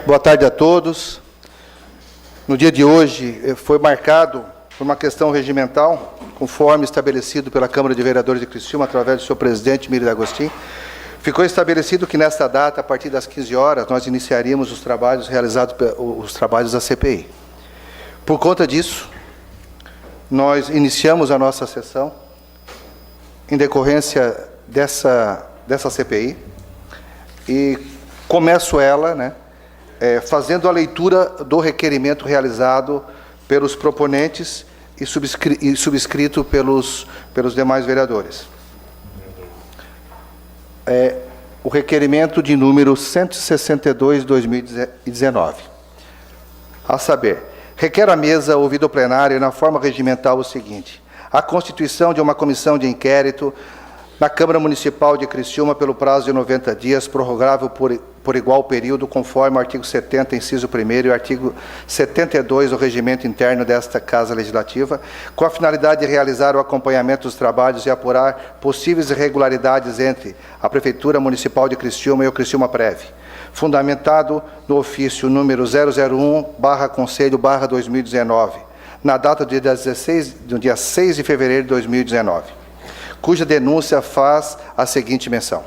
Boa tarde a todos. No dia de hoje foi marcado por uma questão regimental, conforme estabelecido pela Câmara de Vereadores de Criciúma, através do seu presidente, Mírio D'Agostin. Ficou estabelecido que, nesta data, a partir das 15 horas, nós iniciaríamos os trabalhos realizados, os trabalhos da CPI. Por conta disso, nós iniciamos a nossa sessão, em decorrência dessa CPI, e começo ela, fazendo a leitura do requerimento realizado pelos proponentes e subscrito pelos demais vereadores. O requerimento de número 162/2019. A saber, requer à mesa, ouvido o plenário, na forma regimental, o seguinte: a constituição de uma comissão de inquérito na Câmara Municipal de Criciúma pelo prazo de 90 dias, prorrogável por igual período, conforme o artigo 70, inciso 1º, e o artigo 72 do regimento interno desta Casa Legislativa, com a finalidade de realizar o acompanhamento dos trabalhos e apurar possíveis irregularidades entre a Prefeitura Municipal de Criciúma e o Criciúma Prev, fundamentado no ofício número 001/Conselho/2019, na data do dia 6 de fevereiro de 2019, cuja denúncia faz a seguinte menção.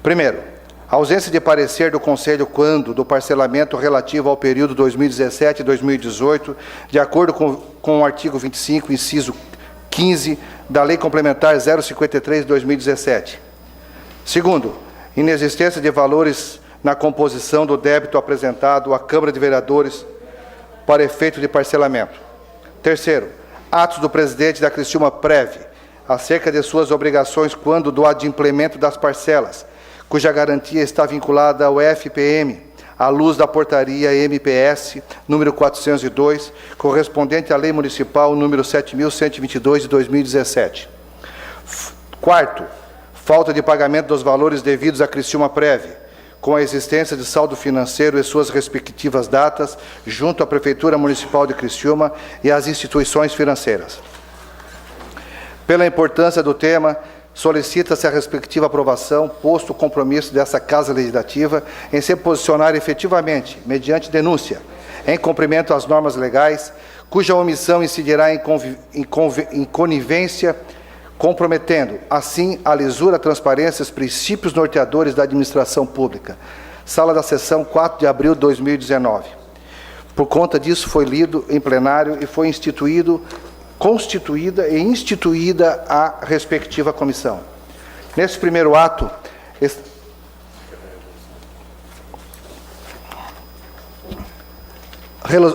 Primeiro, a ausência de parecer do Conselho quando do parcelamento relativo ao período 2017 e 2018, de acordo com o artigo 25, inciso 15, da Lei Complementar 053 de 2017. Segundo, inexistência de valores na composição do débito apresentado à Câmara de Vereadores para efeito de parcelamento. Terceiro, atos do presidente da Criciúma Prev acerca de suas obrigações quando do adimplemento das parcelas, cuja garantia está vinculada ao FPM, à luz da portaria MPS número 402, correspondente à Lei Municipal número 7.122 de 2017. Quarto, falta de pagamento dos valores devidos à Criciúma Prev, com a existência de saldo financeiro e suas respectivas datas, junto à Prefeitura Municipal de Criciúma e às instituições financeiras. Pela importância do tema, solicita-se a respectiva aprovação, posto o compromisso dessa Casa Legislativa em se posicionar efetivamente, mediante denúncia, em cumprimento às normas legais, cuja omissão incidirá em conivência, comprometendo, assim, a lisura, a transparência e os princípios norteadores da administração pública. Sala da sessão, 4 de abril de 2019. Por conta disso, foi lido em plenário e foi constituída e instituída a respectiva comissão. Nesse primeiro ato,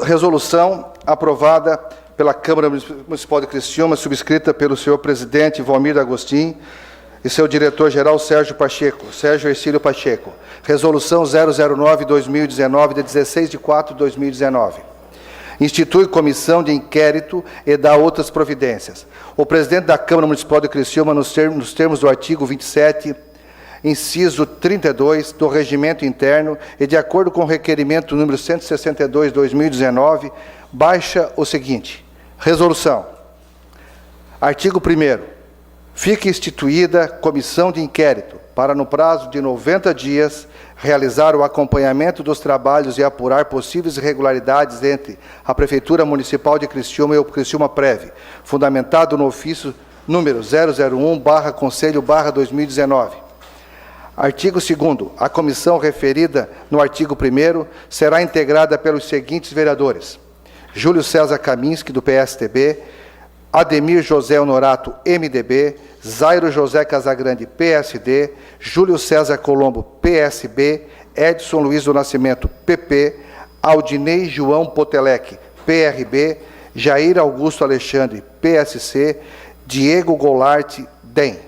resolução aprovada pela Câmara Municipal de Criciúma, subscrita pelo senhor presidente Valmir D'Agostin e seu diretor-geral Sérgio Hercílio Pacheco. Resolução 009/2019, de 16 de 4 de 2019. Institui comissão de inquérito e dá outras providências. O presidente da Câmara Municipal de Criciúma, nos termos do artigo 27, inciso 32 do Regimento Interno e de acordo com o requerimento número 162/2019, baixa o seguinte: resolução. Artigo 1º. Fica instituída comissão de inquérito para, no prazo de 90 dias, realizar o acompanhamento dos trabalhos e apurar possíveis irregularidades entre a Prefeitura Municipal de Criciúma e o Criciúma Prev, fundamentado no ofício número 001/Conselho/2019. Artigo 2º. A comissão referida no artigo 1º será integrada pelos seguintes vereadores: Júlio César Kaminski, do PSDB, Ademir José Honorato, MDB, Zairo José Casagrande, PSD, Júlio César Colombo, PSB, Edson Luiz do Nascimento, PP, Aldinei João Potelec, PRB, Jair Augusto Alexandre, PSC, Diego Goulart, DEM.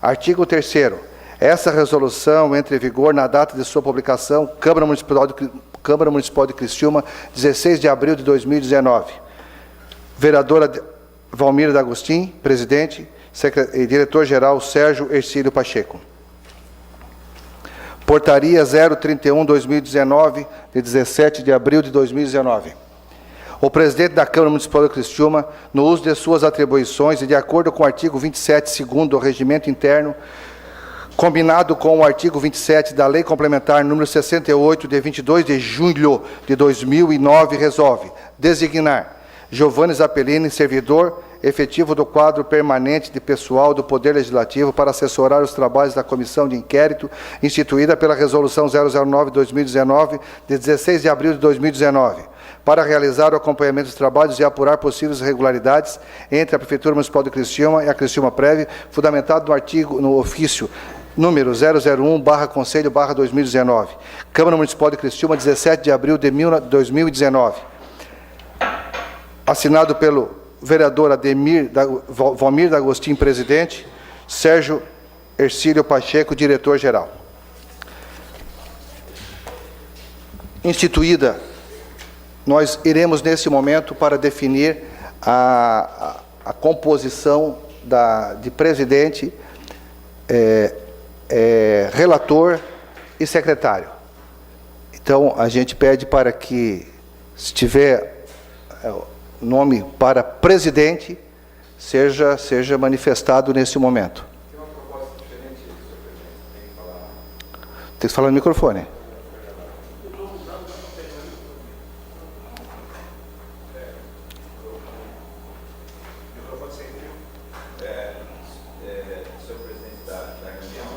Artigo 3º. Essa resolução entra em vigor na data de sua publicação, Câmara Municipal de Criciúma, 16 de abril de 2019. Vereadora Valmir D'Agostin, presidente, e diretor-geral Sérgio Hercílio Pacheco. Portaria 031/2019, de 17 de abril de 2019. O presidente da Câmara Municipal de Criciúma, no uso de suas atribuições e de acordo com o artigo 27, segundo do Regimento Interno, combinado com o artigo 27 da Lei Complementar número 68, de 22 de julho de 2009, resolve designar Giovanni Zappellini, servidor efetivo do quadro permanente de pessoal do Poder Legislativo, para assessorar os trabalhos da Comissão de Inquérito instituída pela Resolução 009/2019, de 16 de abril de 2019, para realizar o acompanhamento dos trabalhos e apurar possíveis irregularidades entre a Prefeitura Municipal de Criciúma e a Criciúma Prev, fundamentado no ofício número 001/Conselho/2019, Câmara Municipal de Criciúma, 17 de abril de 2019, assinado pelo vereador Valmir D'Agostinho, presidente, Sérgio Hercílio Pacheco, diretor-geral. Instituída, nós iremos, nesse momento, para definir a composição de presidente, relator e secretário. Então, a gente pede para que, se tiver nome para presidente, seja manifestado nesse momento. Tem uma proposta diferente, senhor presidente. Tem que falar no microfone. Senhor presidente da reunião,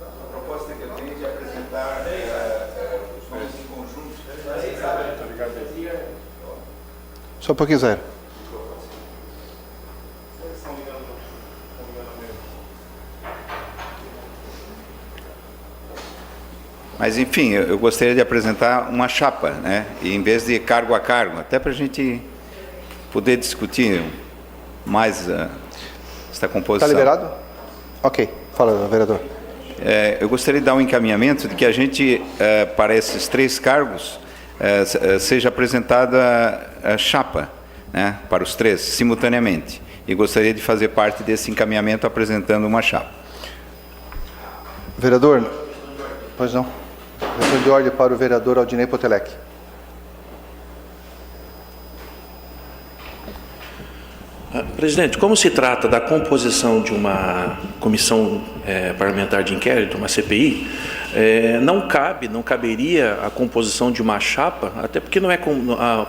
a proposta que eu tenho é de apresentar os nomes em conjunto. Só um pouquinho, Zé. Mas, enfim, eu gostaria de apresentar uma chapa, né? E, em vez de cargo a cargo, até para a gente poder discutir mais esta composição. Está liberado? Ok. Fala, vereador. Eu gostaria de dar um encaminhamento de que a gente, para esses 3 cargos, seja apresentada a chapa, né, para os 3, simultaneamente. E gostaria de fazer parte desse encaminhamento apresentando uma chapa. Vereador, pois não. Questão de ordem para o vereador Aldinei Potelec. Presidente, como se trata da composição de uma comissão parlamentar de inquérito, uma CPI, não caberia a composição de uma chapa, até porque não é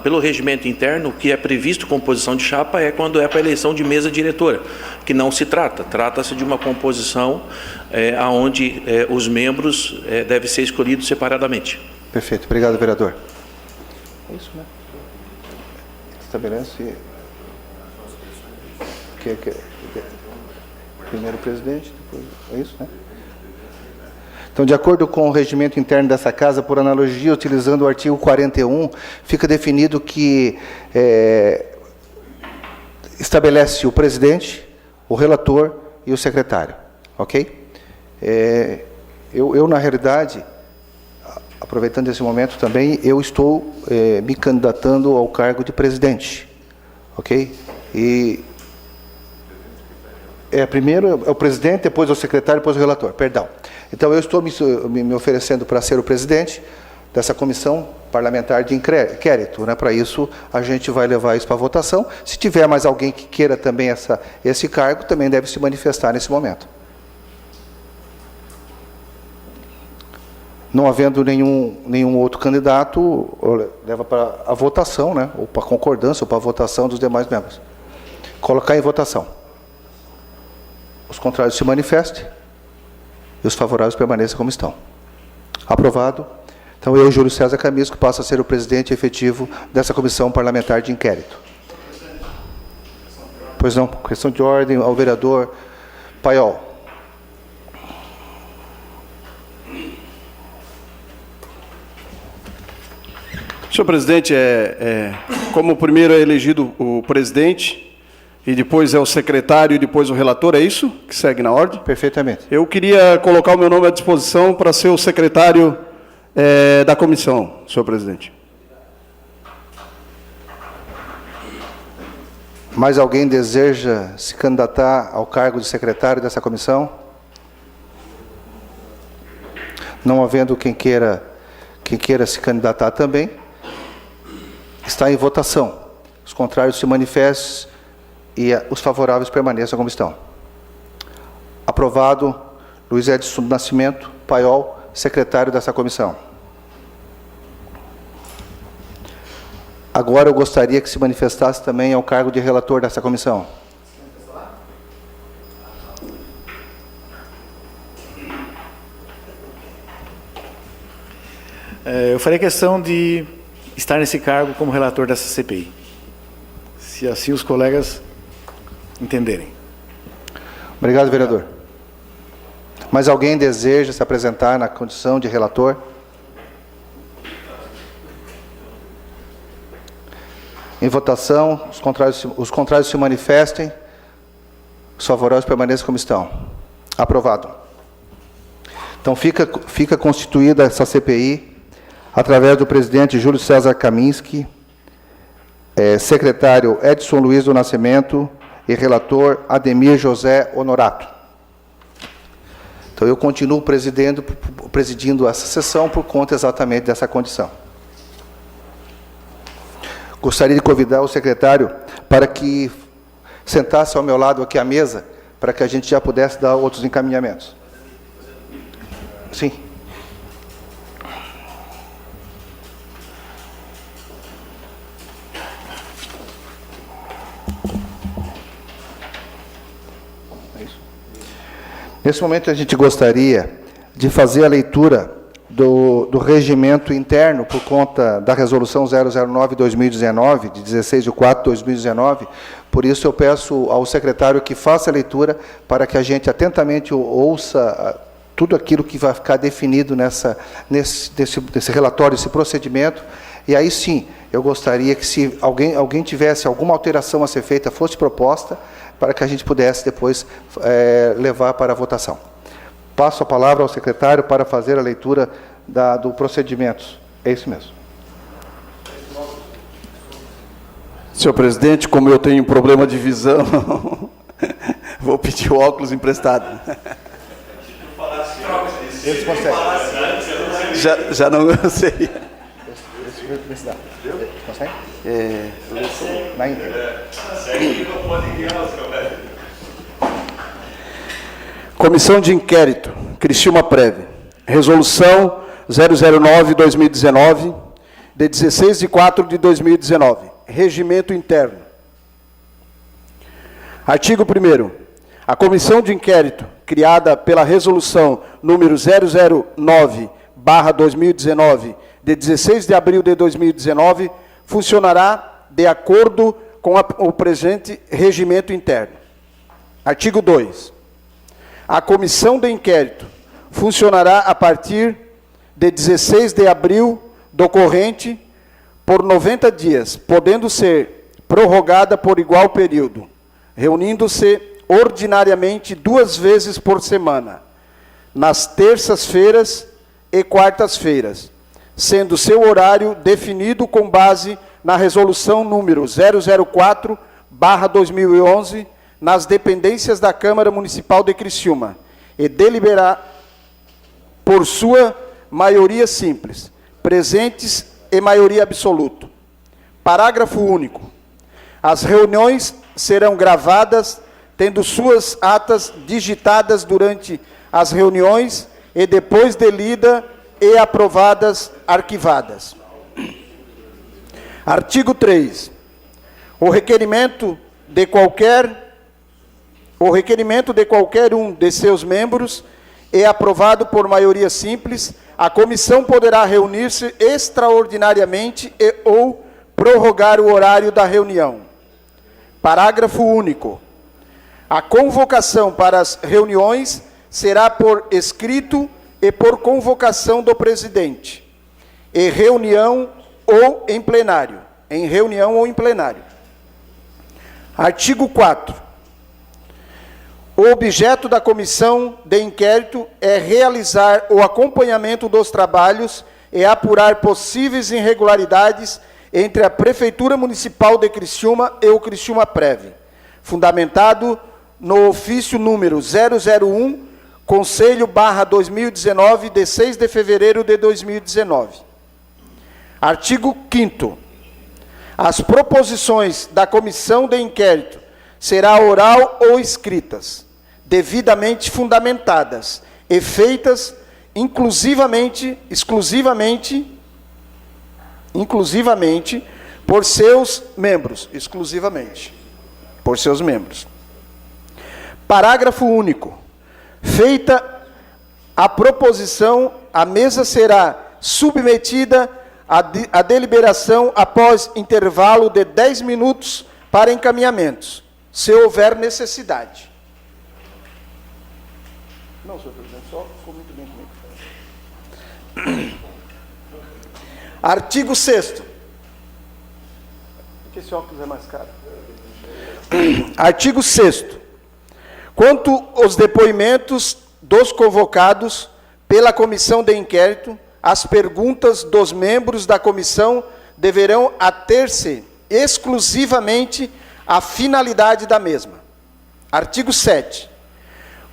pelo regimento interno, o que é previsto composição de chapa é quando é para eleição de mesa diretora, que não se trata-se de uma composição onde os membros devem ser escolhidos separadamente. Perfeito, obrigado, vereador. É isso, né? Estabelece... Primeiro o presidente, depois... É isso, né? Então, de acordo com o regimento interno dessa Casa, por analogia, utilizando o artigo 41, fica definido que estabelece o presidente, o relator e o secretário. Ok? Eu, na realidade, aproveitando esse momento também, eu estou me candidatando ao cargo de presidente. Ok? E... primeiro é o presidente, depois é o secretário, depois o relator. Perdão. Então, eu estou me oferecendo para ser o presidente dessa comissão parlamentar de inquérito, né? Para isso, a gente vai levar isso para votação. Se tiver mais alguém que queira também esse cargo, também deve se manifestar nesse momento. Não havendo nenhum outro candidato, leva para a votação, né? Ou para a concordância, ou para a votação dos demais membros. Colocar em votação. Os contrários se manifestem e os favoráveis permaneçam como estão. Aprovado. Então, eu, Júlio César Camisco, passo a ser o presidente efetivo dessa comissão parlamentar de inquérito. Pois não, questão de ordem ao vereador Paiol. Senhor presidente, como primeiro é elegido o presidente, e depois é o secretário e depois o relator, é isso que segue na ordem? Perfeitamente. Eu queria colocar o meu nome à disposição para ser o secretário da comissão, senhor presidente. Mais alguém deseja se candidatar ao cargo de secretário dessa comissão? Não havendo quem queira se candidatar também, está em votação. Os contrários se manifestem e os favoráveis permaneçam como estão. Aprovado, Luiz Edson do Nascimento Paiol, secretário dessa comissão. Agora eu gostaria que se manifestasse também ao cargo de relator dessa comissão. Eu farei questão de estar nesse cargo como relator dessa CPI, se assim os colegas entenderem. Obrigado, vereador. Mais alguém deseja se apresentar na condição de relator? Em votação, os contrários se manifestem. Os favorráveis permaneçam como estão. Aprovado. Então, fica constituída essa CPI através do presidente Júlio César Kaminski, secretário Edson Luiz do Nascimento e relator Ademir José Honorato. Então, eu continuo presidindo essa sessão por conta exatamente dessa condição. Gostaria de convidar o secretário para que sentasse ao meu lado aqui à mesa, para que a gente já pudesse dar outros encaminhamentos. Sim. Nesse momento, a gente gostaria de fazer a leitura do regimento interno por conta da Resolução 009/2019, de 16 de 4 de 2019. Por isso, eu peço ao secretário que faça a leitura para que a gente atentamente ouça tudo aquilo que vai ficar definido nesse relatório, esse procedimento. E aí, sim, eu gostaria que, se alguém tivesse alguma alteração a ser feita, fosse proposta, para que a gente pudesse depois levar para a votação. Passo a palavra ao secretário para fazer a leitura do procedimento. É isso mesmo. Senhor presidente, como eu tenho problema de visão, vou pedir o óculos emprestado. Eles conseguem. Já não sei. Consegue? Na íntegra. Comissão de Inquérito, Criciúma Prev. Resolução 009/2019, de 16 de 4 de 2019. Regimento interno. Artigo 1º. A Comissão de Inquérito, criada pela Resolução número 009/2019, de 16 de abril de 2019, funcionará de acordo com o presente regimento interno. Artigo 2. A Comissão de Inquérito funcionará a partir de 16 de abril do corrente por 90 dias, podendo ser prorrogada por igual período, reunindo-se ordinariamente 2 vezes por semana, nas terças-feiras e quartas-feiras, sendo seu horário definido com base na Resolução número 004/2011, nas dependências da Câmara Municipal de Criciúma, e deliberar por sua maioria simples, presentes e maioria absoluta. Parágrafo único. As reuniões serão gravadas, tendo suas atas digitadas durante as reuniões e depois de lida e aprovadas, arquivadas. Artigo 3. O requerimento de qualquer um de seus membros é aprovado por maioria simples, a comissão poderá reunir-se extraordinariamente ou prorrogar o horário da reunião. Parágrafo único. A convocação para as reuniões será por escrito e por convocação do presidente, em reunião ou em plenário. Artigo 4. O objeto da comissão de inquérito é realizar o acompanhamento dos trabalhos e apurar possíveis irregularidades entre a Prefeitura Municipal de Criciúma e o Criciúma Prev, fundamentado no ofício número 001, Conselho/2019, de 6 de fevereiro de 2019. Artigo 5º. As proposições da comissão de inquérito serão oral ou escritas, devidamente fundamentadas e feitas exclusivamente por seus membros. Parágrafo único. Feita a proposição, a mesa será submetida à deliberação após intervalo de 10 minutos para encaminhamentos, se houver necessidade. Não, senhor presidente, só ficou muito bem comigo. Artigo 6º. Que esse óculos é mais caro. Artigo 6º. Quanto aos depoimentos dos convocados pela comissão de inquérito, as perguntas dos membros da comissão deverão ater-se exclusivamente à finalidade da mesma. Artigo 7º.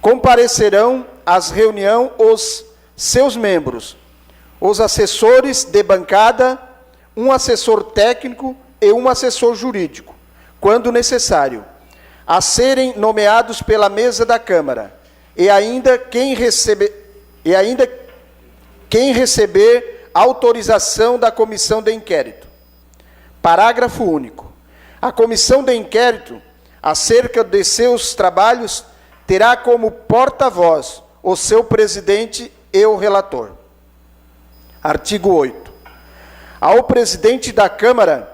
Comparecerão às reuniões os seus membros, os assessores de bancada, um assessor técnico e um assessor jurídico, quando necessário, a serem nomeados pela mesa da Câmara, e ainda quem receber autorização da comissão de inquérito. Parágrafo único. A comissão de inquérito, acerca de seus trabalhos, terá como porta-voz o seu presidente e o relator. Artigo 8. Ao presidente da Câmara,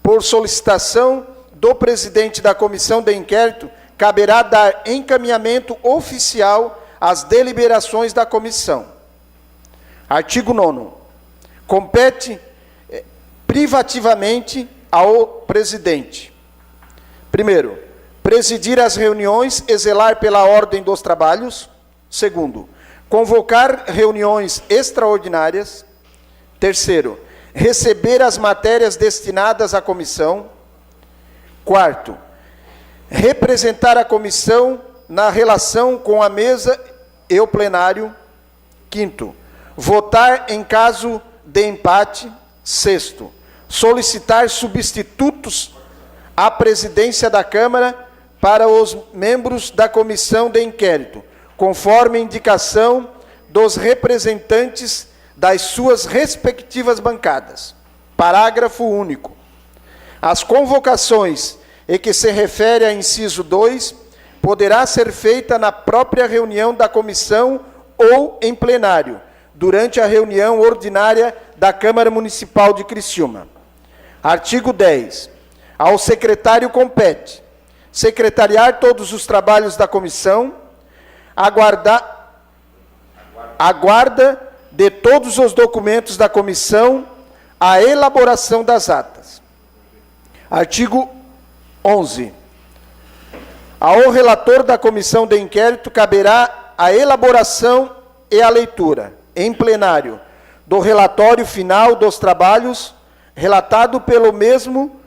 por solicitação do presidente da comissão de inquérito, caberá dar encaminhamento oficial às deliberações da comissão. Artigo 9º. Compete privativamente ao presidente: primeiro, presidir as reuniões e zelar pela ordem dos trabalhos. Segundo, convocar reuniões extraordinárias. Terceiro, receber as matérias destinadas à comissão. Quarto, representar a comissão na relação com a mesa e o plenário. Quinto, votar em caso de empate. Sexto, solicitar substitutos à presidência da Câmara para os membros da comissão de inquérito, conforme indicação dos representantes das suas respectivas bancadas. Parágrafo único. As convocações e que se refere a inciso 2 poderá ser feita na própria reunião da comissão ou em plenário, durante a reunião ordinária da Câmara Municipal de Criciúma. Artigo 10. Ao secretário compete secretariar todos os trabalhos da comissão, aguarda de todos os documentos da comissão, a elaboração das atas. Artigo 11. Ao relator da comissão de inquérito caberá a elaboração e a leitura, em plenário, do relatório final dos trabalhos, relatado pelo mesmo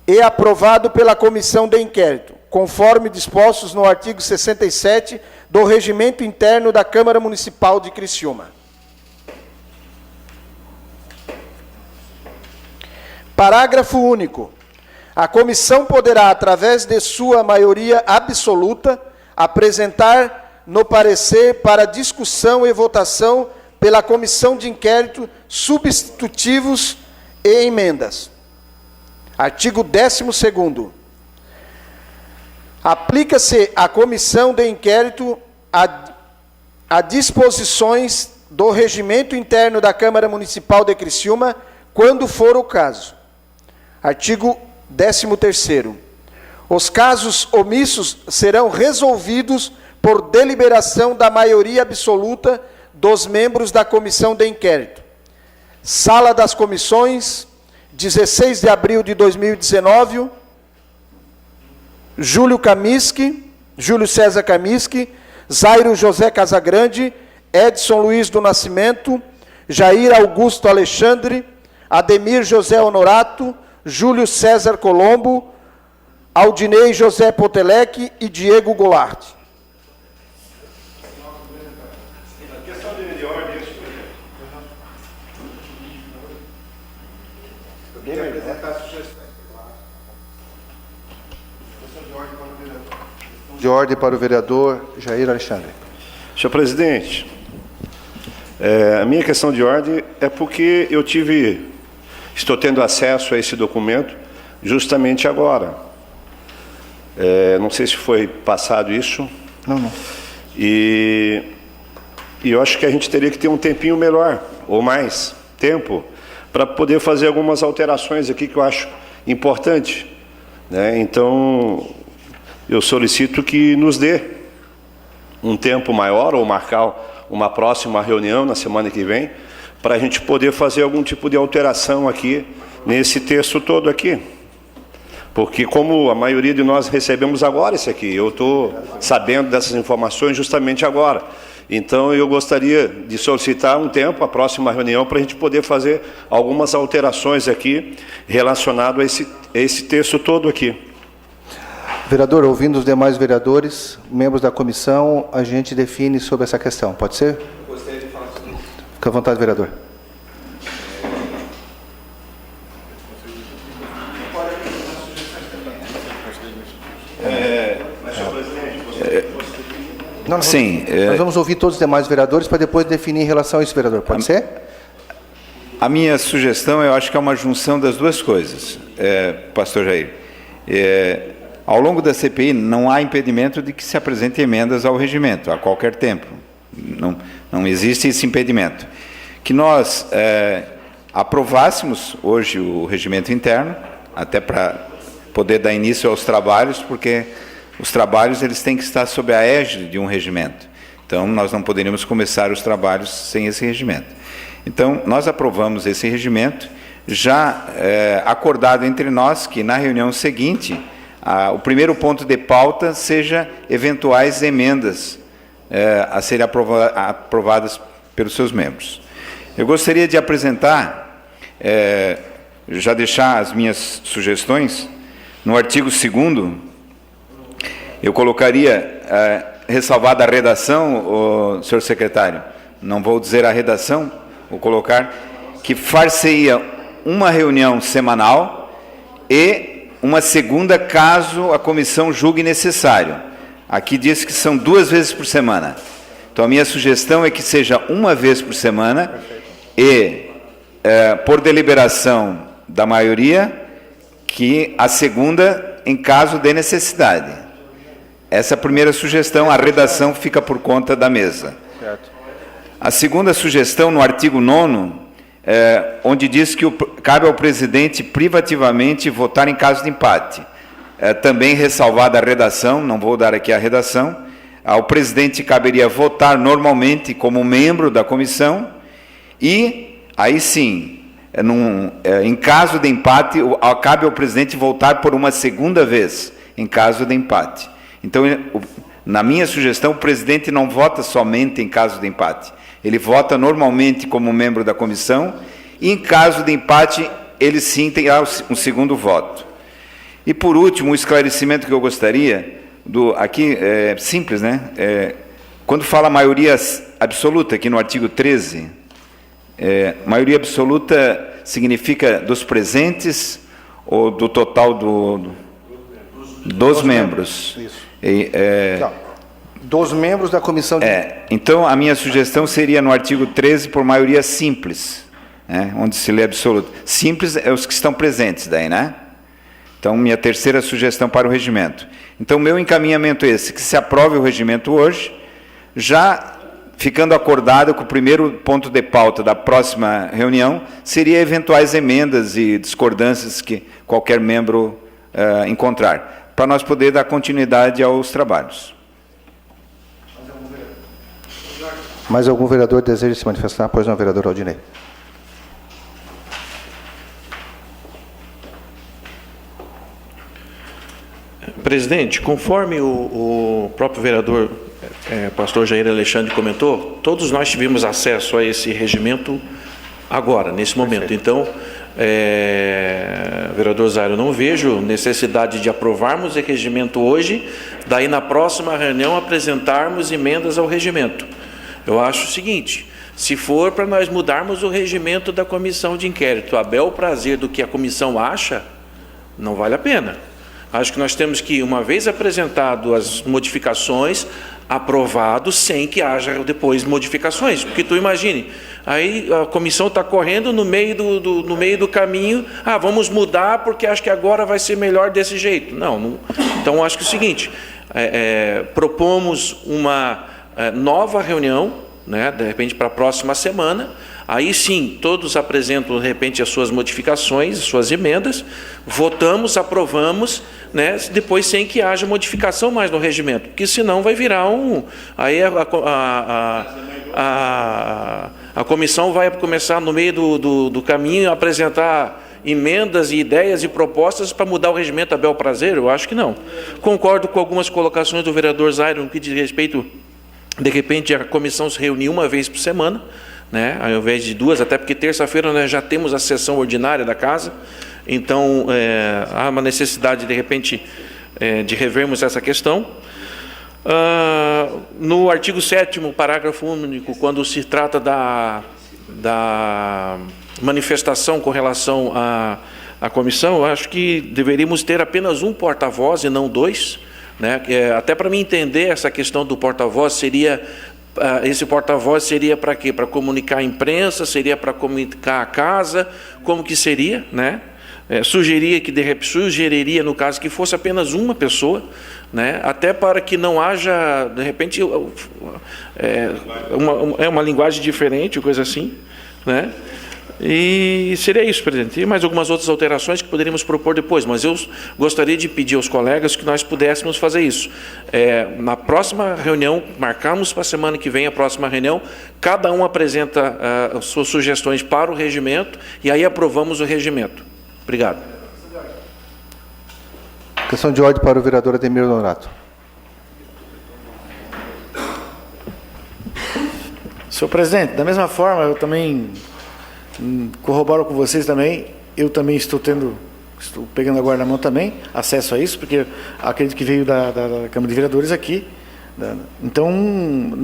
e aprovado pela comissão de inquérito, conforme dispostos no artigo 67 do Regimento Interno da Câmara Municipal de Criciúma. Parágrafo único. A comissão poderá, através de sua maioria absoluta, apresentar no parecer para discussão e votação pela comissão de inquérito substitutivos e emendas. Artigo 12º. Aplica-se à comissão de inquérito a disposições do regimento interno da Câmara Municipal de Criciúma, quando for o caso. Artigo 13º. Os casos omissos serão resolvidos por deliberação da maioria absoluta dos membros da comissão de inquérito. Sala das Comissões, 16 de abril de 2019, Júlio César Kamiski, Zairo José Casagrande, Edson Luiz do Nascimento, Jair Augusto Alexandre, Ademir José Honorato, Júlio César Colombo, Aldinei José Potelec e Diego Goulart. De ordem para o vereador Jair Alexandre. Senhor presidente, a minha questão de ordem é porque estou tendo acesso a esse documento justamente agora. Não sei se foi passado isso. Não. E eu acho que a gente teria que ter um tempinho melhor, ou mais tempo, para poder fazer algumas alterações aqui que eu acho importante, né? Então, eu solicito que nos dê um tempo maior ou marcar uma próxima reunião na semana que vem para a gente poder fazer algum tipo de alteração aqui nesse texto todo aqui. Porque como a maioria de nós recebemos agora esse aqui, eu estou sabendo dessas informações justamente agora. Então, eu gostaria de solicitar um tempo, a próxima reunião, para a gente poder fazer algumas alterações aqui relacionado a esse texto todo aqui. Vereador, ouvindo os demais vereadores, membros da comissão, a gente define sobre essa questão. Pode ser? Eu gostaria de falar sobre isso. Fica à vontade, vereador. Não, sim. Nós vamos ouvir todos os demais vereadores para depois definir em relação a isso, vereador. Pode ser? A minha sugestão, eu acho que é uma junção das duas coisas, pastor Jair. Ao longo da CPI, não há impedimento de que se apresentem emendas ao regimento, a qualquer tempo. Não existe esse impedimento. Que nós aprovássemos hoje o regimento interno, até para poder dar início aos trabalhos, porque os trabalhos eles têm que estar sob a égide de um regimento. Então, nós não poderíamos começar os trabalhos sem esse regimento. Então, nós aprovamos esse regimento, já acordado entre nós que na reunião seguinte, o primeiro ponto de pauta seja eventuais emendas a serem aprovadas pelos seus membros. Eu gostaria de apresentar, já deixar as minhas sugestões, no artigo 2º, eu colocaria, ressalvada a redação, senhor secretário, não vou dizer a redação, vou colocar que far-se-ia uma reunião semanal e uma segunda caso a comissão julgue necessário. Aqui diz que são 2 vezes por semana. Então, a minha sugestão é que seja uma vez por semana e, por deliberação da maioria, que a segunda em caso de necessidade. Essa é a primeira sugestão, a redação fica por conta da mesa. Certo. A segunda sugestão, no artigo 9º, onde diz que cabe ao presidente privativamente votar em caso de empate. Também ressalvada a redação, não vou dar aqui a redação, ao presidente caberia votar normalmente como membro da comissão e, aí sim, em caso de empate, cabe ao presidente votar por uma segunda vez, em caso de empate. Então, na minha sugestão, o presidente não vota somente em caso de empate. Ele vota normalmente como membro da comissão e, em caso de empate, ele sim tem um segundo voto. E, por último, um esclarecimento que eu gostaria, aqui é simples, né? Quando fala maioria absoluta, aqui no artigo 13, maioria absoluta significa dos presentes ou do total dos membros? Isso. Dos membros da comissão de... Então, a minha sugestão seria no artigo 13 por maioria simples, né, onde se lê absoluto. Simples é os que estão presentes daí, né? Então, minha terceira sugestão para o regimento. Então, meu encaminhamento é esse, que se aprove o regimento hoje, já ficando acordado com o primeiro ponto de pauta da próxima reunião, seria eventuais emendas e discordâncias que qualquer membro encontrar, para nós poder dar continuidade aos trabalhos. Mais algum vereador deseja se manifestar? Pois não, vereador Aldinei. Presidente, conforme o próprio vereador pastor Jair Alexandre comentou, todos nós tivemos acesso a esse regimento agora, nesse momento. Perfeito. Então, vereador Zairo, eu não vejo necessidade de aprovarmos esse regimento hoje, daí na próxima reunião apresentarmos emendas ao regimento. Eu acho o seguinte, se for para nós mudarmos o regimento da comissão de inquérito, a bel prazer do que a comissão acha, não vale a pena. Acho que nós temos que, uma vez apresentado as modificações, aprovado sem que haja depois modificações. Porque tu imagine, aí a comissão está correndo no meio do caminho, vamos mudar porque acho que agora vai ser melhor desse jeito. Não. Então, acho que é o seguinte, propomos uma nova reunião, né, de repente para a próxima semana. Aí sim, todos apresentam de repente as suas modificações, as suas emendas, votamos, aprovamos, né, depois sem que haja modificação mais no regimento, porque senão vai virar aí a comissão vai começar no meio do caminho a apresentar emendas e ideias e propostas para mudar o regimento a bel prazer. Eu acho que não. Concordo com algumas colocações do vereador Zairo no que diz respeito, de repente, a comissão se reunir uma vez por semana, né, ao invés de duas, até porque terça-feira nós já temos a sessão ordinária da casa, então há uma necessidade, de repente, de revermos essa questão. No artigo 7º, parágrafo único, quando se trata da manifestação com relação à comissão, eu acho que deveríamos ter apenas um porta-voz e não dois, né, até para mim entender essa questão do porta-voz, esse porta-voz seria para quê? Para comunicar a imprensa? Seria para comunicar a casa? Como que seria, né? Sugeriria, no caso, que fosse apenas uma pessoa, né? Até para que não haja, de repente, uma linguagem diferente, coisa assim, né? E seria isso, presidente. E mais algumas outras alterações que poderíamos propor depois, mas eu gostaria de pedir aos colegas que nós pudéssemos fazer isso. Na próxima reunião, marcamos para a semana que vem a próxima reunião, cada um apresenta as suas sugestões para o regimento e aí aprovamos o regimento. Obrigado. Questão de ordem para o vereador Ademir Honorato. Senhor presidente, da mesma forma, eu também corroboro com vocês também, eu também estou pegando agora na mão também, acesso a isso, porque acredito que veio da Câmara de Vereadores aqui, então,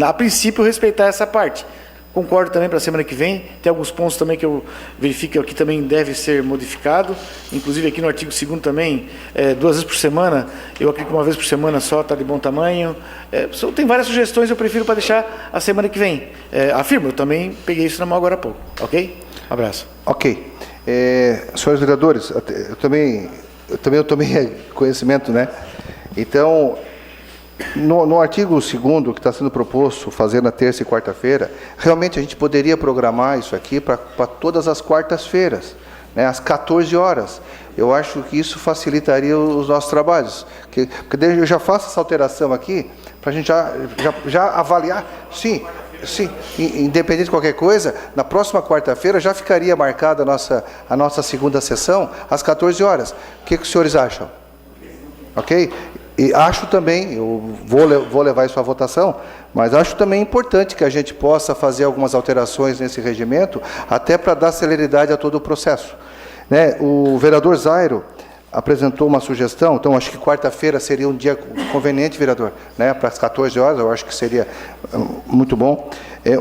a princípio, respeitar essa parte. Concordo também para a semana que vem, tem alguns pontos também que eu verifico que também deve ser modificado, inclusive aqui no artigo 2º também, 2 vezes por semana, eu acredito que uma vez por semana só está de bom tamanho, tem várias sugestões, eu prefiro para deixar a semana que vem. Afirmo, eu também peguei isso na mão agora há pouco, ok? Abraço. Ok. Senhores vereadores, eu também tomei conhecimento, né? Então, no artigo 2º, que está sendo proposto fazer na terça e quarta-feira, realmente a gente poderia programar isso aqui para todas as quartas-feiras, né, às 14 horas. Eu acho que isso facilitaria os nossos trabalhos. Porque eu já faço essa alteração aqui, para a gente já avaliar. Sim, independente de qualquer coisa, na próxima quarta-feira já ficaria marcada a nossa segunda sessão, às 14 horas. O que os senhores acham? Ok? E acho também, eu vou levar isso à votação, mas acho também importante que a gente possa fazer algumas alterações nesse regimento, até para dar celeridade a todo o processo. Né? O vereador Zairo apresentou uma sugestão, então acho que quarta-feira seria um dia conveniente, vereador, né? Para as 14 horas, eu acho que seria muito bom.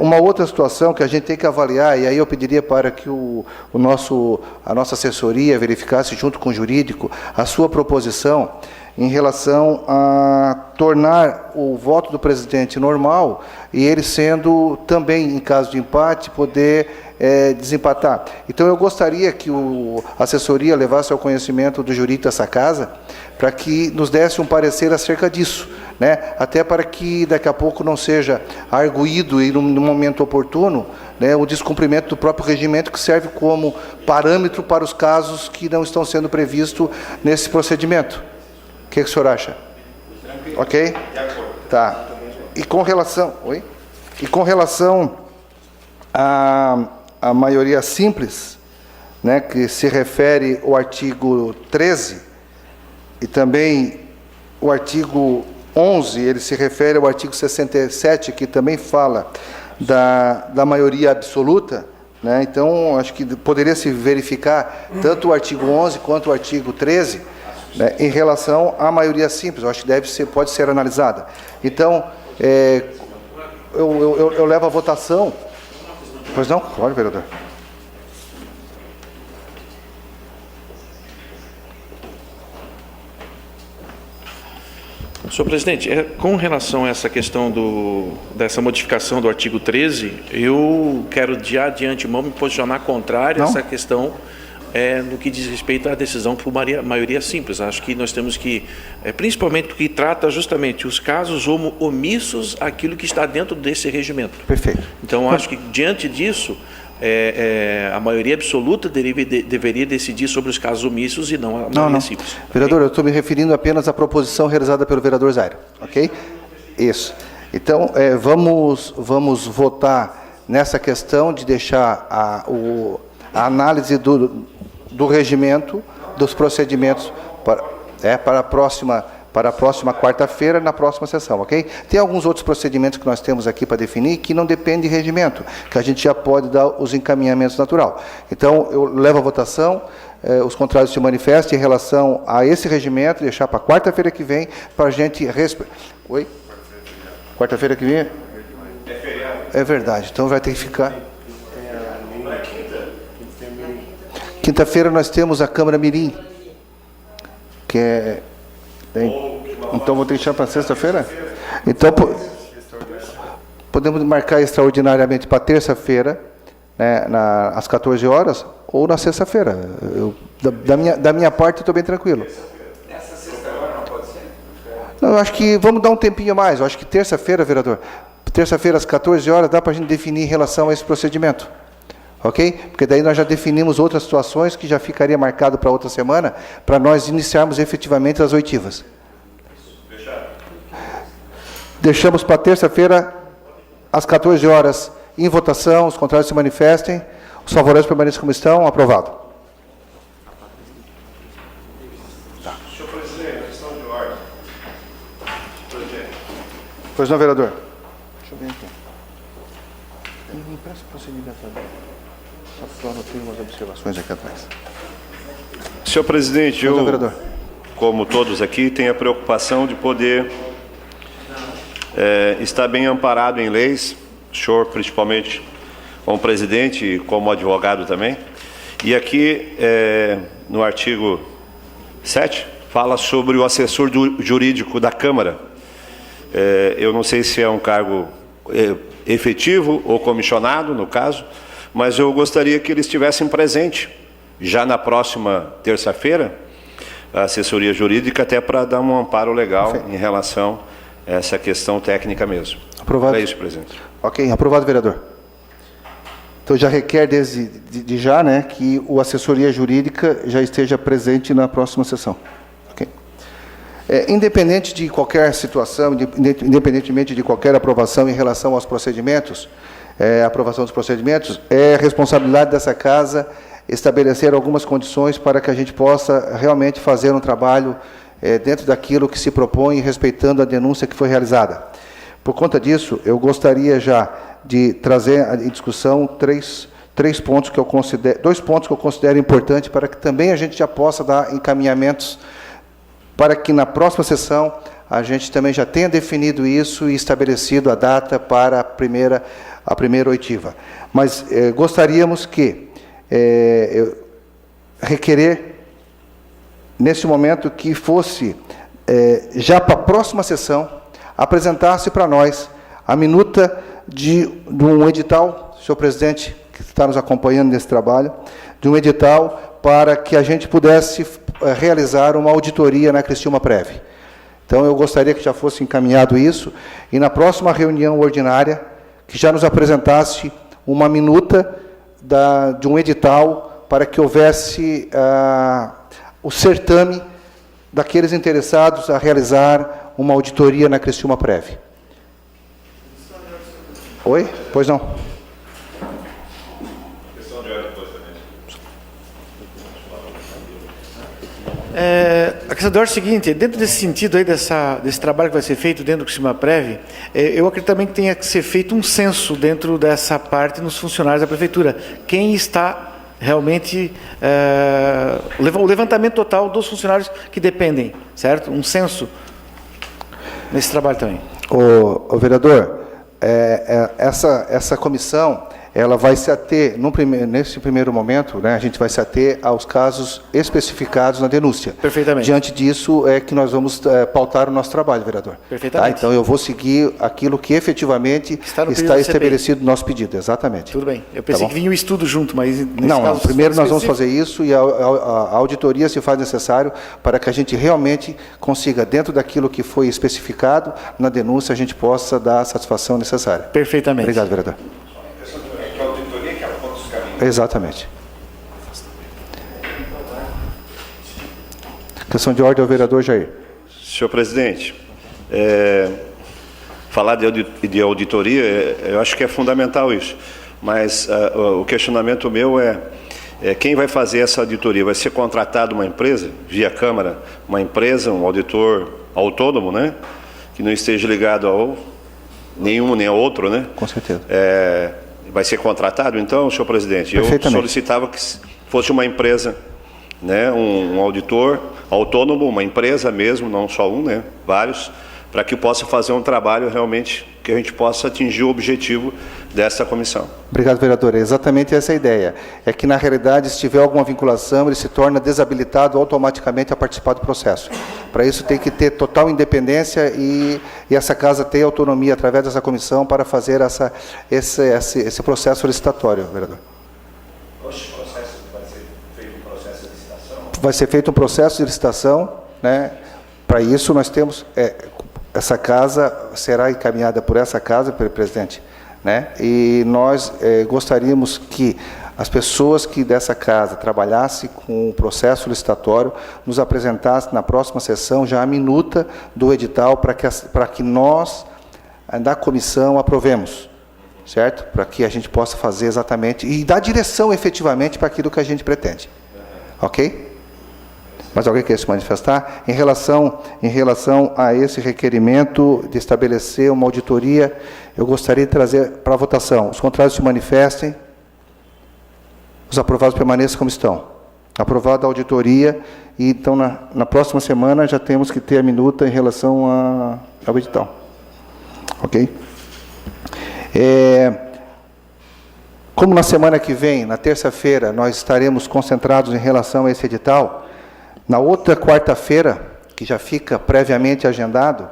Uma outra situação que a gente tem que avaliar, e aí eu pediria para que a nossa assessoria verificasse junto com o jurídico a sua proposição, em relação a tornar o voto do presidente normal e ele sendo também, em caso de empate, poder desempatar. Então, eu gostaria que a assessoria levasse ao conhecimento do jurídico dessa casa para que nos desse um parecer acerca disso, né? Até para que daqui a pouco não seja arguído e, no momento oportuno, né, o descumprimento do próprio regimento que serve como parâmetro para os casos que não estão sendo previstos nesse procedimento. O que o senhor acha? Ok? Tá. E com relação à maioria simples, né, que se refere ao artigo 13, e também o artigo 11, ele se refere ao artigo 67, que também fala da maioria absoluta, né? Então, acho que poderia se verificar tanto o artigo 11 quanto o artigo 13, né, em relação à maioria simples. Eu acho que pode ser analisada. Então, eu levo a votação. Pois não? Pode, vereador. Senhor presidente, com relação a essa questão dessa modificação do artigo 13, eu quero já de antemão me posicionar contrário a essa questão no que diz respeito à decisão por maioria simples. Acho que nós temos que, principalmente porque trata justamente os casos omissos aquilo que está dentro desse regimento. Perfeito. Então, acho que diante disso, a maioria absoluta deveria decidir sobre os casos omissos e não a maioria simples. Vereador, eu estou me referindo apenas à proposição realizada pelo vereador Zairo, ok? Isso. Então, vamos votar nessa questão de deixar a análise do regimento, dos procedimentos para a próxima quarta-feira, na próxima sessão, ok? Tem alguns outros procedimentos que nós temos aqui para definir que não dependem de regimento, que a gente já pode dar os encaminhamentos natural. Então, eu levo à votação, os contrários se manifestem em relação a esse regimento, deixar para quarta-feira que vem, para a gente... Oi? Quarta-feira que vem? É verdade, então vai ter que ficar... Quinta-feira nós temos a Câmara Mirim, que é... Então vou deixar para sexta-feira? Então podemos marcar extraordinariamente para terça-feira, né, às 14 horas, ou na sexta-feira. Da minha parte, estou bem tranquilo. Nessa sexta-feira não pode ser? Não, eu acho que vamos dar um tempinho a mais. Eu acho que terça-feira, vereador, terça-feira às 14 horas, dá para a gente definir em relação a esse procedimento. Ok? Porque daí nós já definimos outras situações que já ficaria marcado para outra semana, para nós iniciarmos efetivamente as oitivas. Deixamos para terça-feira, às 14 horas, em votação, os contrários se manifestem, os favoráveis permaneçam como estão, aprovado. Senhor presidente, questão de ordem. Pois não, vereador? Deixa eu ver aqui. Me empresta o procedimento também. Só porque eu anotei umas observações aqui atrás. Senhor presidente, Pois não, vereador? como todos aqui, tenho a preocupação de poder estar bem amparado em leis, o senhor principalmente como presidente e como advogado também. E aqui, no artigo 7, fala sobre o assessor jurídico da Câmara. Eu não sei se é um cargo efetivo ou comissionado, no caso, mas eu gostaria que eles estivessem presentes já na próxima terça-feira, a assessoria jurídica, até para dar um amparo legal em relação a essa questão técnica mesmo. Aprovado. É isso, presidente. Ok, aprovado, vereador. Então já requer desde já, né, que o assessoria jurídica já esteja presente na próxima sessão. Ok. Independente de qualquer situação, independentemente de qualquer aprovação em relação aos procedimentos, aprovação dos procedimentos, é responsabilidade dessa casa estabelecer algumas condições para que a gente possa realmente fazer um trabalho dentro daquilo que se propõe, respeitando a denúncia que foi realizada. Por conta disso, eu gostaria já de trazer em discussão dois pontos que eu considero importantes para que também a gente já possa dar encaminhamentos para que na próxima sessão a gente também já tenha definido isso e estabelecido a data para a primeira oitiva. Mas gostaríamos que requerer, nesse momento, que fosse, já para a próxima sessão, apresentasse para nós a minuta de um edital, senhor presidente, que está nos acompanhando nesse trabalho, de um edital para que a gente pudesse realizar uma auditoria na Criciúma Prev. Então, eu gostaria que já fosse encaminhado isso, e na próxima reunião ordinária, que já nos apresentasse uma minuta de um edital para que houvesse o certame daqueles interessados a realizar uma auditoria na Criciúma Prev. Oi? Pois não. Questão de ordem, depois também. A questão de ordem é o seguinte: dentro desse sentido aí, desse trabalho que vai ser feito dentro do Criciúma Prev, eu acredito também que tenha que ser feito um censo dentro dessa parte nos funcionários da Prefeitura. Quem está realmente, o levantamento total dos funcionários que dependem, certo? Um censo nesse trabalho também. O vereador, essa comissão, ela vai se ater, nesse primeiro momento, né, a gente vai se ater aos casos especificados na denúncia. Perfeitamente. Diante disso é que nós vamos pautar o nosso trabalho, vereador. Perfeitamente. Tá? Então eu vou seguir aquilo que efetivamente está estabelecido no nosso pedido, exatamente. Tudo bem. Eu pensei que vinha um estudo junto, mas nesse Não, caso, primeiro nós vamos específico. fazer isso e a auditoria se faz necessário para que a gente realmente consiga, dentro daquilo que foi especificado na denúncia, a gente possa dar a satisfação necessária. Perfeitamente. Obrigado, vereador. Exatamente. Questão de ordem ao vereador Jair. Senhor presidente, falar de auditoria, eu acho que é fundamental isso, mas o questionamento meu é quem vai fazer essa auditoria? Vai ser contratado uma empresa, via Câmara, uma empresa, um auditor autônomo, né? Que não esteja ligado ao nenhum nem ao outro, né? Com certeza. Vai ser contratado, então, senhor presidente? Eu solicitava que fosse uma empresa, né? Um auditor autônomo, uma empresa mesmo, não só um, né? Vários, para que possa fazer um trabalho realmente que a gente possa atingir o objetivo dessa comissão. Obrigado, vereador. É exatamente essa a ideia. É que, na realidade, se tiver alguma vinculação, ele se torna desabilitado automaticamente a participar do processo. Para isso, tem que ter total independência e essa casa ter autonomia, através dessa comissão, para fazer esse processo licitatório, vereador. Vai ser feito um processo de licitação, né? Para isso, nós temos... essa casa será encaminhada por essa casa, pelo presidente, né? E nós gostaríamos que as pessoas que dessa casa trabalhassem com o processo licitatório nos apresentassem na próxima sessão já a minuta do edital para que nós, da comissão, aprovemos, certo? Para que a gente possa fazer exatamente e dar direção efetivamente para aquilo que a gente pretende. Ok? Mas alguém quer se manifestar? Em relação a esse requerimento de estabelecer uma auditoria, eu gostaria de trazer para a votação. Os contrários se manifestem. Os aprovados permaneçam como estão. Aprovada a auditoria, e então na próxima semana já temos que ter a minuta em relação ao edital. Ok? Como na semana que vem, na terça-feira, nós estaremos concentrados em relação a esse edital, na outra quarta-feira, que já fica previamente agendado,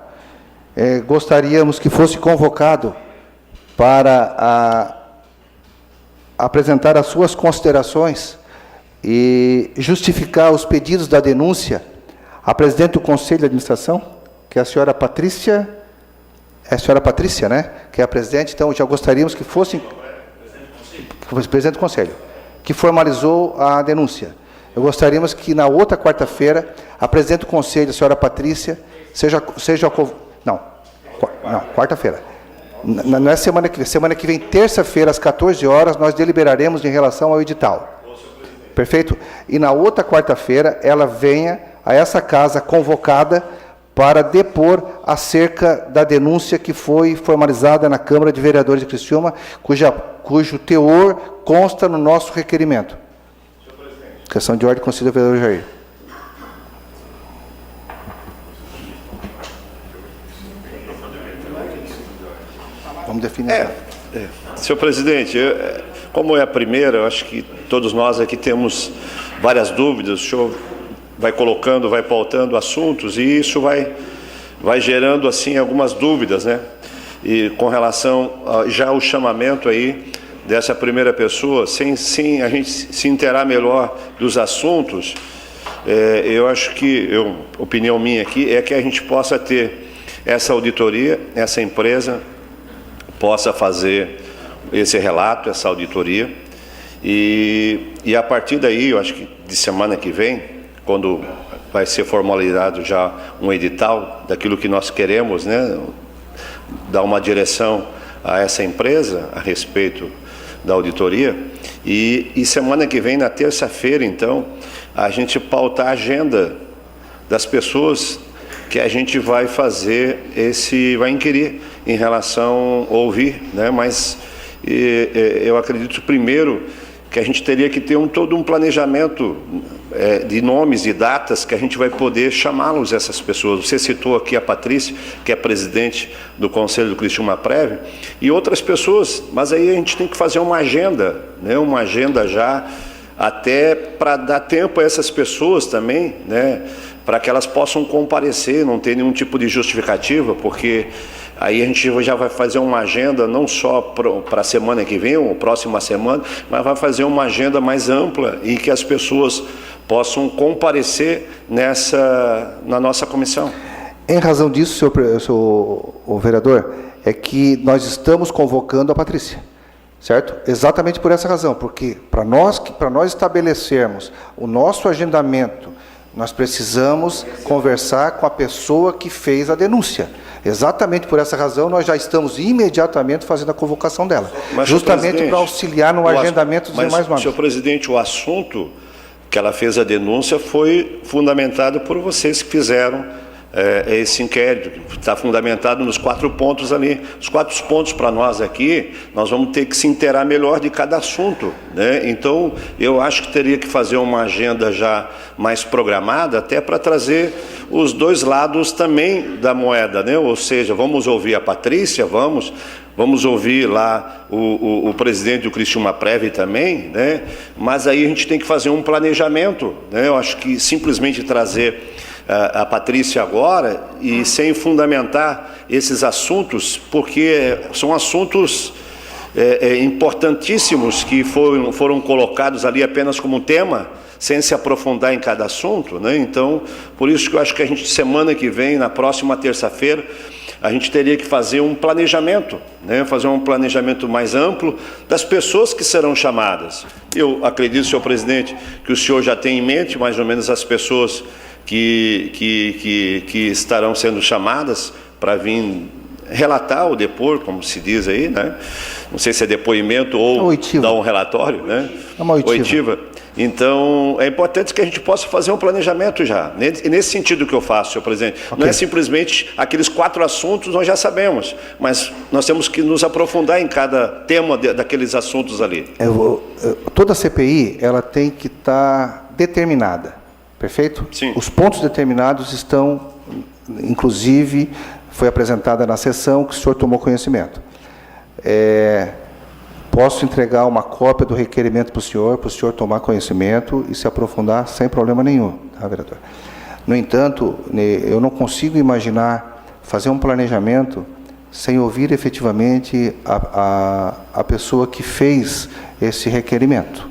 gostaríamos que fosse convocado para apresentar as suas considerações e justificar os pedidos da denúncia a presidente do Conselho de Administração, que é a senhora Patrícia, né? Que é a presidente. Então, já gostaríamos que fosse presidente do Conselho, que formalizou a denúncia. Eu gostaríamos que na outra quarta-feira, a presidente do Conselho, a senhora Patrícia, não, quarta-feira. Não é semana que vem, terça-feira, às 14 horas, nós deliberaremos em relação ao edital. Perfeito? E na outra quarta-feira, ela venha a essa casa convocada para depor acerca da denúncia que foi formalizada na Câmara de Vereadores de Criciúma, cujo teor consta no nosso requerimento. Questão de ordem, concedida ao vereador Jair. Vamos definir. Senhor presidente, como é a primeira, eu acho que todos nós aqui temos várias dúvidas. O senhor vai colocando, vai pautando assuntos, e isso vai gerando assim algumas dúvidas, né? E com relação já ao chamamento aí dessa primeira pessoa, sem a gente se inteirar melhor dos assuntos, eu acho que, opinião minha aqui, é que a gente possa ter essa auditoria, essa empresa possa fazer esse relato, essa auditoria, e a partir daí, eu acho que de semana que vem, quando vai ser formalizado já um edital daquilo que nós queremos, né, dar uma direção a essa empresa a respeito da auditoria, e semana que vem, na terça-feira, então, a gente pautar a agenda das pessoas que a gente vai fazer vai inquirir em relação a ouvir, né? Mas eu acredito primeiro que a gente teria que ter todo um planejamento de nomes e datas que a gente vai poder chamá-los, essas pessoas. Você citou aqui a Patrícia, que é presidente do Conselho do Cristiumaprev, e outras pessoas, mas aí a gente tem que fazer uma agenda, né? Uma agenda já, até para dar tempo a essas pessoas também, né? Para que elas possam comparecer, não ter nenhum tipo de justificativa, porque aí a gente já vai fazer uma agenda não só para a semana que vem, ou próxima semana, mas vai fazer uma agenda mais ampla em que as pessoas possam comparecer na nossa comissão. Em razão disso, senhor vereador, é que nós estamos convocando a Patrícia, certo? Exatamente por essa razão, porque para nós estabelecermos o nosso agendamento, nós precisamos conversar com a pessoa que fez a denúncia. Exatamente por essa razão, nós já estamos imediatamente fazendo a convocação dela, mas, justamente para auxiliar no agendamento dos demais nomes. Senhor presidente, o assunto que ela fez a denúncia foi fundamentado por vocês que fizeram esse inquérito, que está fundamentado nos 4 pontos ali. Os 4 pontos para nós aqui, nós vamos ter que se inteirar melhor de cada assunto, né? Então, eu acho que teria que fazer uma agenda já mais programada, até para trazer os 2 lados também da moeda, né? Ou seja, vamos ouvir a Patrícia, vamos ouvir lá o presidente do Cristiumaprev também, né? Mas aí a gente tem que fazer um planejamento, né? Eu acho que simplesmente trazer a Patrícia agora e sem fundamentar esses assuntos, porque são assuntos importantíssimos que foram colocados ali apenas como tema, sem se aprofundar em cada assunto, né? Então, por isso que eu acho que a gente, semana que vem, na próxima terça-feira, a gente teria que fazer um planejamento, né? Fazer um planejamento mais amplo das pessoas que serão chamadas. Eu acredito, senhor presidente, que o senhor já tem em mente mais ou menos as pessoas que estarão sendo chamadas para vir relatar ou depor, como se diz aí, né? Não sei se é depoimento ou dar um relatório, né? É uma oitiva. Então, é importante que a gente possa fazer um planejamento já. Nesse sentido que eu faço, senhor presidente. Okay. Não é simplesmente aqueles 4 assuntos, nós já sabemos, mas nós temos que nos aprofundar em cada tema daqueles assuntos ali. Toda a CPI, ela tem que estar determinada, perfeito? Sim. Os pontos determinados estão, inclusive, foi apresentada na sessão que o senhor tomou conhecimento. Posso entregar uma cópia do requerimento para o senhor tomar conhecimento e se aprofundar sem problema nenhum, tá, vereador? No entanto, eu não consigo imaginar fazer um planejamento sem ouvir efetivamente a pessoa que fez esse requerimento,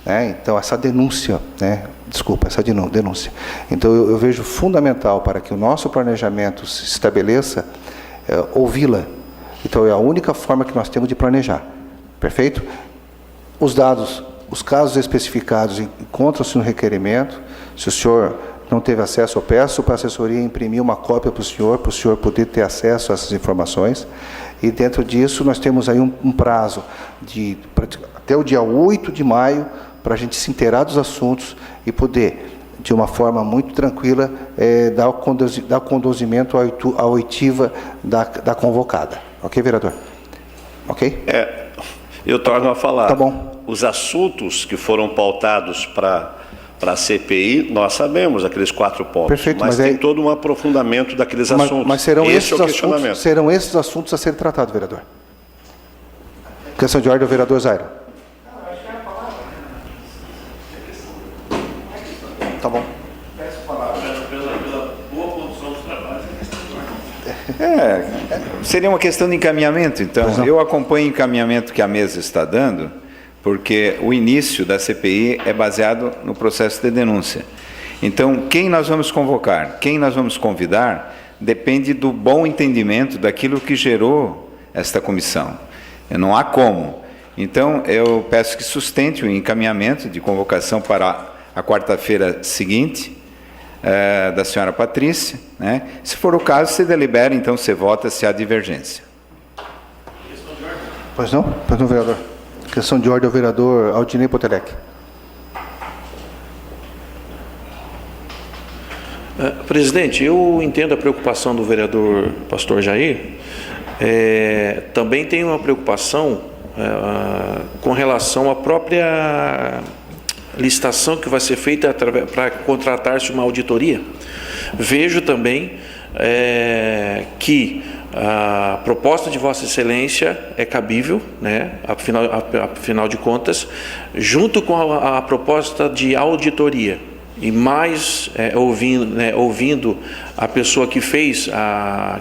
né? Então, essa denúncia, né? Desculpa, essa denúncia. Então, eu vejo fundamental para que o nosso planejamento se estabeleça, ouvi-la. Então, é a única forma que nós temos de planejar. Perfeito? Os dados, os casos especificados encontram-se no requerimento. Se o senhor não teve acesso, eu peço para a assessoria imprimir uma cópia para o senhor poder ter acesso a essas informações. E dentro disso, nós temos aí um prazo até o dia 8 de maio para a gente se inteirar dos assuntos e poder, de uma forma muito tranquila, dar conduzimento à oitiva da convocada. Ok, vereador? Ok? Eu torno a falar. Tá bom. Os assuntos que foram pautados para a CPI, nós sabemos aqueles 4 pontos. Perfeito, mas tem todo um aprofundamento daqueles assuntos. Mas serão Esse esses assuntos a serem tratados, vereador. Questão de ordem, o vereador Zairo. Tá bom. Seria uma questão de encaminhamento, então. Eu acompanho o encaminhamento que a mesa está dando, porque o início da CPI é baseado no processo de denúncia. Então, quem nós vamos convocar, quem nós vamos convidar, depende do bom entendimento daquilo que gerou esta comissão. Não há como. Então, eu peço que sustente o encaminhamento de convocação para a quarta-feira seguinte, da senhora Patrícia, né? Se for o caso, se delibera, então se vota se há divergência. Pois não, vereador. Questão de ordem ao vereador Aldinei Potelec. Presidente, eu entendo a preocupação do vereador Pastor Jair. Também tenho uma preocupação com relação à própria licitação que vai ser feita para contratar-se uma auditoria. Vejo também que a proposta de Vossa Excelência é cabível, né, afinal de contas, junto com a proposta de auditoria, e mais ouvindo a pessoa que fez a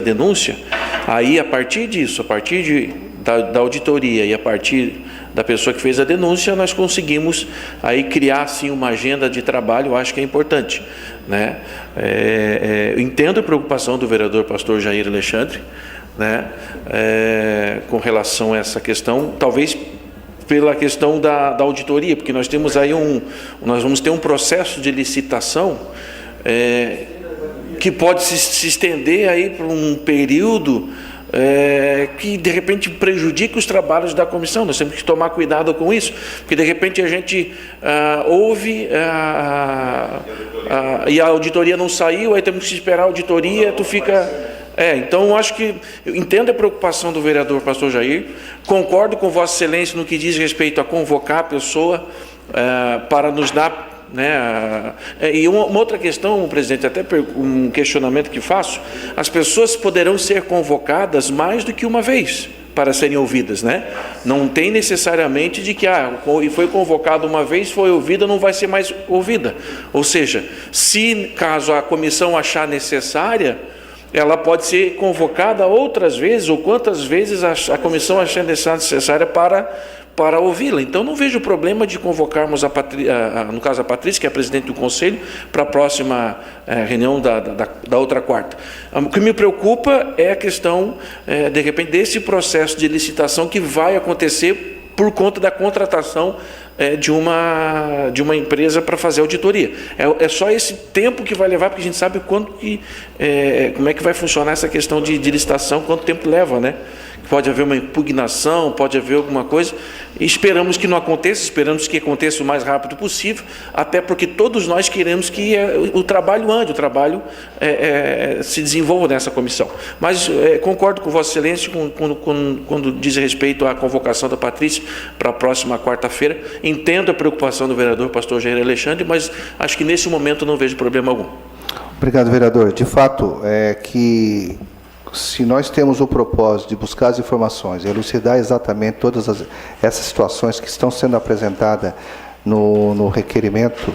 denúncia, aí a partir disso, da auditoria e a partir da pessoa que fez a denúncia, nós conseguimos aí criar assim uma agenda de trabalho. Eu acho que é importante, né? Eu entendo a preocupação do vereador pastor Jair Alexandre, né, com relação a essa questão, talvez pela questão da auditoria, porque nós temos aí nós vamos ter um processo de licitação que pode se estender aí por um período que de repente prejudica os trabalhos da comissão. Nós temos que tomar cuidado com isso, porque de repente a gente ouve e a auditoria não saiu, aí temos que esperar a auditoria, tu fica... então eu acho que eu entendo a preocupação do vereador pastor Jair, concordo com Vossa Excelência no que diz respeito a convocar a pessoa para nos dar, né, e uma outra questão, presidente, até um questionamento que faço: as pessoas poderão ser convocadas mais do que uma vez para serem ouvidas, né? Não tem necessariamente de que foi convocada uma vez, foi ouvida, não vai ser mais ouvida. Ou seja, se caso a comissão achar necessária, ela pode ser convocada outras vezes, ou quantas vezes a comissão achar necessária para ouvi-la. Então, não vejo problema de convocarmos, no caso a Patrícia, que é a presidente do Conselho, para a próxima reunião da outra quarta. O que me preocupa é a questão, de repente, desse processo de licitação que vai acontecer por conta da contratação de uma empresa para fazer auditoria. É só esse tempo que vai levar, porque a gente sabe como é que vai funcionar essa questão de licitação, quanto tempo leva, né? Pode haver uma impugnação, pode haver alguma coisa, e esperamos que não aconteça, esperamos que aconteça o mais rápido possível, até porque todos nós queremos que o trabalho ande, o trabalho se desenvolva nessa comissão. Mas concordo com Vossa Excelência quando diz respeito à convocação da Patrícia para a próxima quarta-feira. Entendo a preocupação do vereador pastor Jair Alexandre, mas acho que nesse momento não vejo problema algum. Obrigado, vereador. De fato, que se nós temos o propósito de buscar as informações, elucidar exatamente todas essas situações que estão sendo apresentadas no requerimento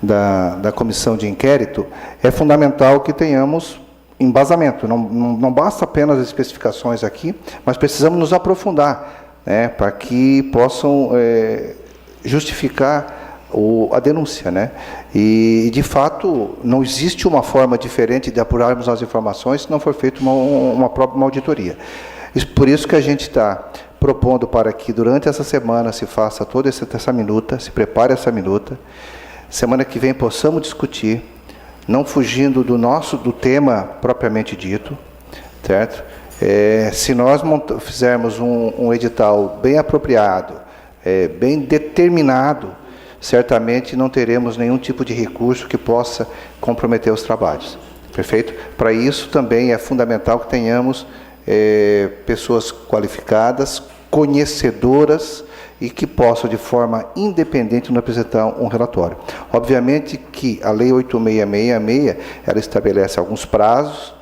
da comissão de inquérito, é fundamental que tenhamos embasamento. Não basta apenas as especificações aqui, mas precisamos nos aprofundar, né, para que possam justificar a denúncia, né? E de fato não existe uma forma diferente de apurarmos as informações se não for feita uma auditoria. Por isso que a gente está propondo para que durante essa semana se faça toda essa minuta, se prepare essa minuta, semana que vem possamos discutir, não fugindo do tema propriamente dito, certo? Se nós fizermos um edital bem apropriado, bem determinado, certamente não teremos nenhum tipo de recurso que possa comprometer os trabalhos. Perfeito? Para isso também é fundamental que tenhamos pessoas qualificadas, conhecedoras e que possam, de forma independente, nos apresentar um relatório. Obviamente que a Lei 8666, ela estabelece alguns prazos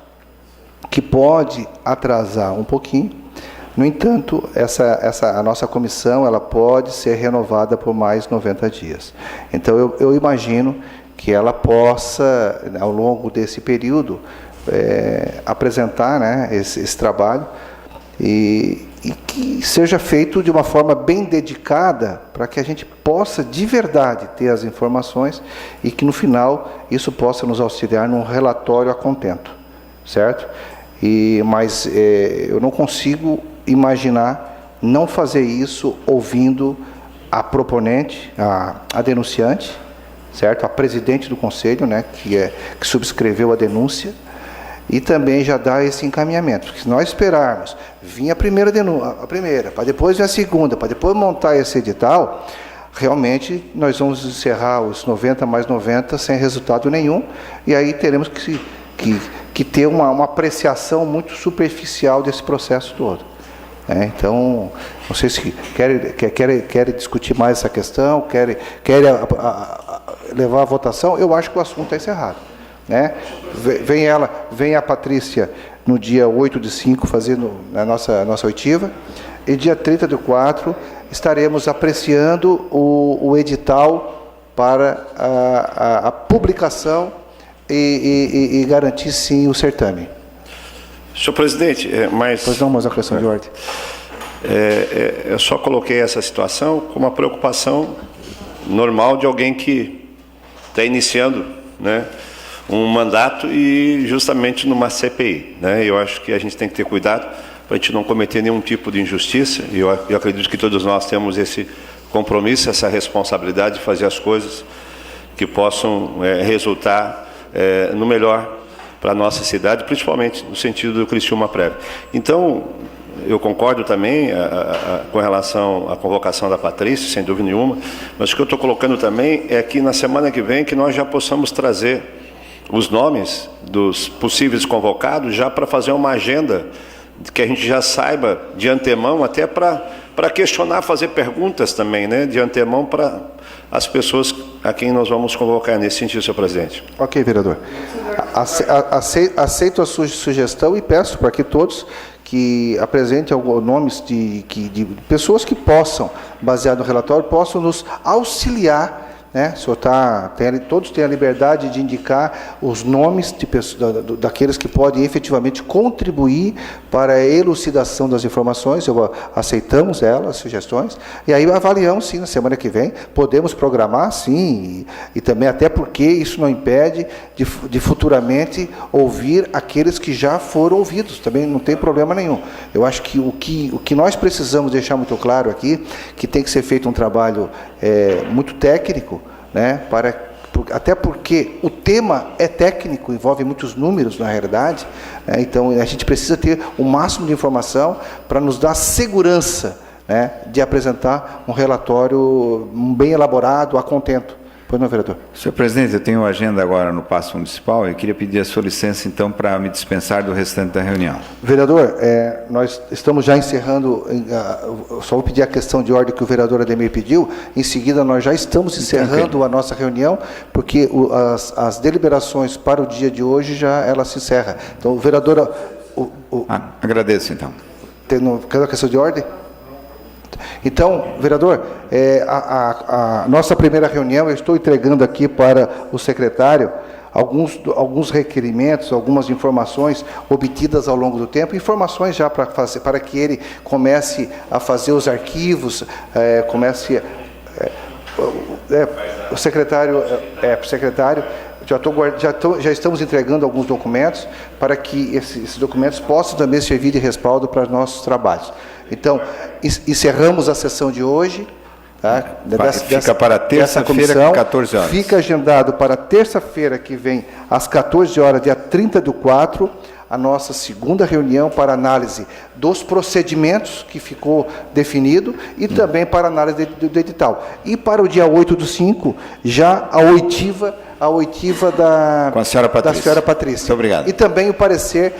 que pode atrasar um pouquinho. No entanto, a nossa comissão ela pode ser renovada por mais 90 dias. Então, eu imagino que ela possa, ao longo desse período, apresentar, né, esse trabalho e que seja feito de uma forma bem dedicada para que a gente possa, de verdade, ter as informações e que, no final, isso possa nos auxiliar num relatório a contento, certo? Mas eu não consigo imaginar não fazer isso ouvindo a proponente, a denunciante, certo? A presidente do conselho, né, que subscreveu a denúncia, e também já dar esse encaminhamento. Porque se nós esperarmos vir a primeira, para depois vir a segunda, para depois montar esse edital, realmente nós vamos encerrar os 90 mais 90 sem resultado nenhum, e aí teremos que ter uma apreciação muito superficial desse processo todo. Então, não sei se querem discutir mais essa questão, querem levar a votação. Eu acho que o assunto está encerrado. Vem a Patrícia no dia 8/5 fazendo a nossa oitiva, e dia 30/4 estaremos apreciando o edital para a publicação e garantir, sim, o certame. Senhor presidente, Pois não, mas uma questão de ordem. Eu só coloquei essa situação como uma preocupação normal de alguém que está iniciando, um mandato e justamente numa CPI. Eu acho que a gente tem que ter cuidado para a gente não cometer nenhum tipo de injustiça, e eu acredito que todos nós temos esse compromisso, essa responsabilidade de fazer as coisas que possam resultar no melhor para a nossa cidade, principalmente no sentido do Criciúma Prévio. Então, eu concordo também com relação à convocação da Patrícia, sem dúvida nenhuma, mas o que eu estou colocando também é que na semana que vem que nós já possamos trazer os nomes dos possíveis convocados já para fazer uma agenda que a gente já saiba de antemão, até para questionar, fazer perguntas também, de antemão para as pessoas a quem nós vamos convocar nesse sentido, senhor presidente. Ok, vereador. Aceito a sua sugestão e peço para que todos que apresentem alguns nomes de pessoas que possam, baseado no relatório, possam nos auxiliar. O senhor todos têm a liberdade de indicar os nomes de pessoas, daqueles que podem efetivamente contribuir para a elucidação das informações. Aceitamos as sugestões, e aí avaliamos, sim, na semana que vem. Podemos programar, sim, e também até porque isso não impede de futuramente ouvir aqueles que já foram ouvidos. Também não tem problema nenhum. Eu acho que o que nós precisamos deixar muito claro aqui, que tem que ser feito um trabalho muito técnico, até porque o tema é técnico, envolve muitos números na realidade, então a gente precisa ter o máximo de informação para nos dar segurança de apresentar um relatório bem elaborado, a contento. Pois não, vereador? Senhor presidente, eu tenho agenda agora no Paço Municipal e queria pedir a sua licença, então, para me dispensar do restante da reunião. Vereador, nós estamos já encerrando, só vou pedir a questão de ordem que o vereador Ademir pediu, em seguida nós já estamos encerrando a nossa reunião, porque as deliberações para o dia de hoje ela se encerra. Então, o vereador... Agradeço, então. Quer a questão de ordem? Então, vereador, a nossa primeira reunião, eu estou entregando aqui para o secretário alguns requerimentos, algumas informações obtidas ao longo do tempo, informações já para que ele comece a fazer os arquivos, o secretário, já estamos entregando alguns documentos para que esses documentos possam também servir de respaldo para nossos trabalhos. Então, encerramos a sessão de hoje. Fica para terça-feira, 14 horas. Fica agendado para terça-feira que vem, às 14 horas, dia 30/4, a nossa segunda reunião para análise dos procedimentos que ficou definido e também para análise do edital. E para o dia 8/5, já a oitiva com a senhora Patrícia. Da senhora Patrícia. Muito obrigado. E também o parecer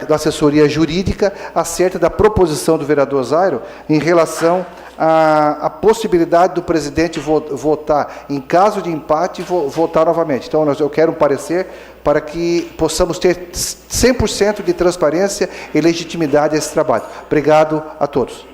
da assessoria jurídica acerca da proposição do vereador Zairo em relação à possibilidade do presidente votar, em caso de empate, votar novamente. Então, eu quero um parecer para que possamos ter 100% de transparência e legitimidade a esse trabalho. Obrigado a todos.